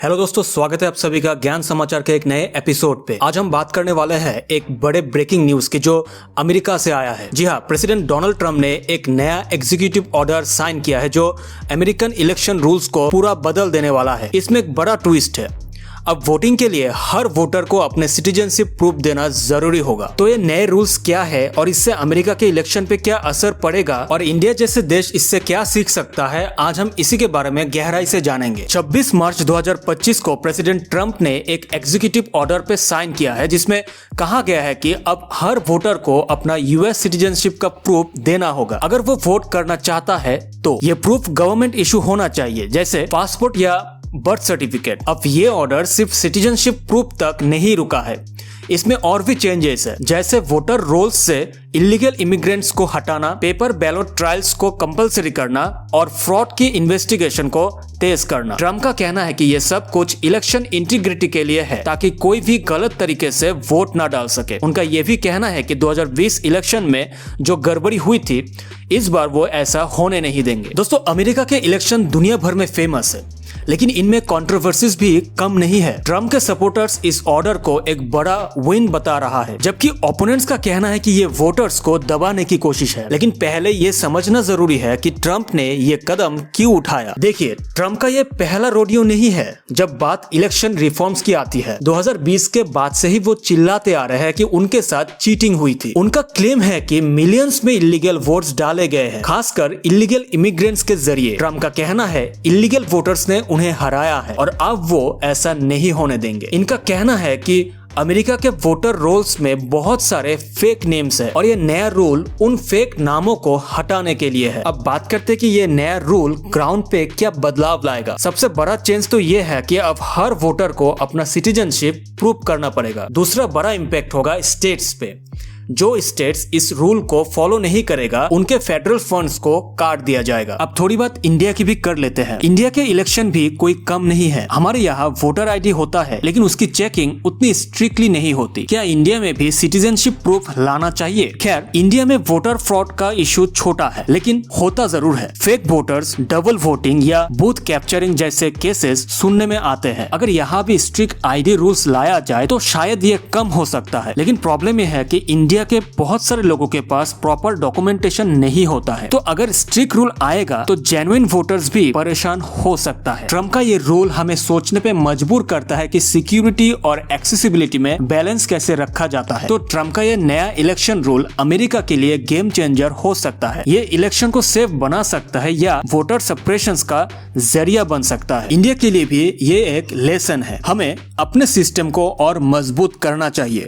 Hello दोस्तों, स्वागत है आप सभी का ज्ञान समाचार के एक नए एपिसोड पे। आज हम बात करने वाले हैं एक बड़े ब्रेकिंग न्यूज की जो अमेरिका से आया है। जी हाँ, प्रेसिडेंट डोनाल्ड ट्रंप ने एक नया एग्जीक्यूटिव ऑर्डर साइन किया है जो अमेरिकन इलेक्शन रूल्स को पूरा बदल देने वाला है। इसमें एक बड़ा ट्विस्ट है। अब वोटिंग के लिए हर वोटर को अपने सिटीजनशिप प्रूफ देना जरूरी होगा। तो ये नए रूल्स क्या है और इससे अमेरिका के इलेक्शन पे क्या असर पड़ेगा और इंडिया जैसे देश इससे क्या सीख सकता है, आज हम इसी के बारे में गहराई से जानेंगे। 26 मार्च 2025 को प्रेसिडेंट ट्रंप ने एक एग्जीक्यूटिव ऑर्डर पे साइन किया है जिसमें कहा गया है कि अब हर वोटर को अपना यूएस सिटीजनशिप का प्रूफ देना होगा। अगर वो वोट करना चाहता है तो ये प्रूफ गवर्नमेंट इशू होना चाहिए, जैसे पासपोर्ट या बर्थ सर्टिफिकेट। अब ये ऑर्डर सिर्फ सिटीजनशिप प्रूफ तक नहीं रुका है, इसमें और भी चेंजेस है, जैसे वोटर रोल्स से इलीगल इमिग्रेंट्स को हटाना, पेपर बैलेट ट्रायल्स को कंपलसरी करना और फ्रॉड की इन्वेस्टिगेशन को तेज करना। ट्रम्प का कहना है कि ये सब कुछ इलेक्शन इंटीग्रिटी के लिए है ताकि कोई भी गलत तरीके से वोट ना डाल सके। उनका ये भी कहना है कि 2020 इलेक्शन में जो गड़बड़ी हुई थी इस बार वो ऐसा होने नहीं देंगे। दोस्तों, अमेरिका के इलेक्शन दुनिया भर में फेमस है, लेकिन इनमें कंट्रोवर्सीज भी कम नहीं है। ट्रम्प के सपोर्टर्स इस ऑर्डर को एक बड़ा विन बता रहा है, जबकि ओपोनेंट्स का कहना है कि ये वोटर्स को दबाने की कोशिश है। लेकिन पहले ये समझना जरूरी है कि ट्रम्प ने ये कदम क्यों उठाया। देखिए, ट्रम्प का ये पहला रोडियो नहीं है जब बात इलेक्शन रिफॉर्म्स की आती है। 2020 के बाद से ही वो चिल्लाते आ रहे हैं कि उनके साथ चीटिंग हुई थी। उनका क्लेम है कि मिलियंस में इलीगल वोट्स डाले गए हैं, खासकर इलीगल इमिग्रेंट्स के जरिए। ट्रम्प का कहना है इलीगल वोटर्स ने उन्हें हराया है और अब वो ऐसा नहीं होने देंगे। इनका कहना है कि अमेरिका के वोटर रोल्स में बहुत सारे फेक नेम्स है और ये नया रूल उन फेक नामों को हटाने के लिए है। अब बात करते हैं कि ये नया रूल ग्राउंड पे क्या बदलाव लाएगा। सबसे बड़ा चेंज तो ये है कि अब हर वोटर को अपना सिटीजनशिप प्रूव करना पड़ेगा। दूसरा बड़ा इम्पैक्ट होगा स्टेट्स पे। जो स्टेट्स इस रूल को फॉलो नहीं करेगा उनके फेडरल फंड्स को काट दिया जाएगा। अब थोड़ी बात इंडिया की भी कर लेते हैं। इंडिया के इलेक्शन भी कोई कम नहीं है। हमारे यहाँ वोटर आईडी होता है, लेकिन उसकी चेकिंग उतनी स्ट्रिक्टली नहीं होती। क्या इंडिया में भी सिटीजनशिप प्रूफ लाना चाहिए? खैर, इंडिया में वोटर फ्रॉड का इशू छोटा है, लेकिन होता जरूर है। फेक वोटर्स, डबल वोटिंग या बूथ कैप्चरिंग जैसे केसेस सुनने में आते हैं। अगर यहाँ भी स्ट्रिक्ट आईडी रूल्स लाया जाए तो शायद ये कम हो सकता है, लेकिन प्रॉब्लम ये है कि इंडिया के बहुत सारे लोगों के पास प्रॉपर डॉक्यूमेंटेशन नहीं होता है। तो अगर स्ट्रिक्ट रूल आएगा तो जेन्युइन वोटर्स भी परेशान हो सकता है। ट्रम्प का ये रूल हमें सोचने पे मजबूर करता है कि सिक्योरिटी और एक्सेसिबिलिटी में बैलेंस कैसे रखा जाता है। तो ट्रम्प का ये नया इलेक्शन रूल अमेरिका के लिए गेम चेंजर हो सकता है। ये इलेक्शन को सेफ बना सकता है या वोटर सप्रेशन का जरिया बन सकता है। इंडिया के लिए भी ये एक लेसन है। हमें अपने सिस्टम को और मजबूत करना चाहिए।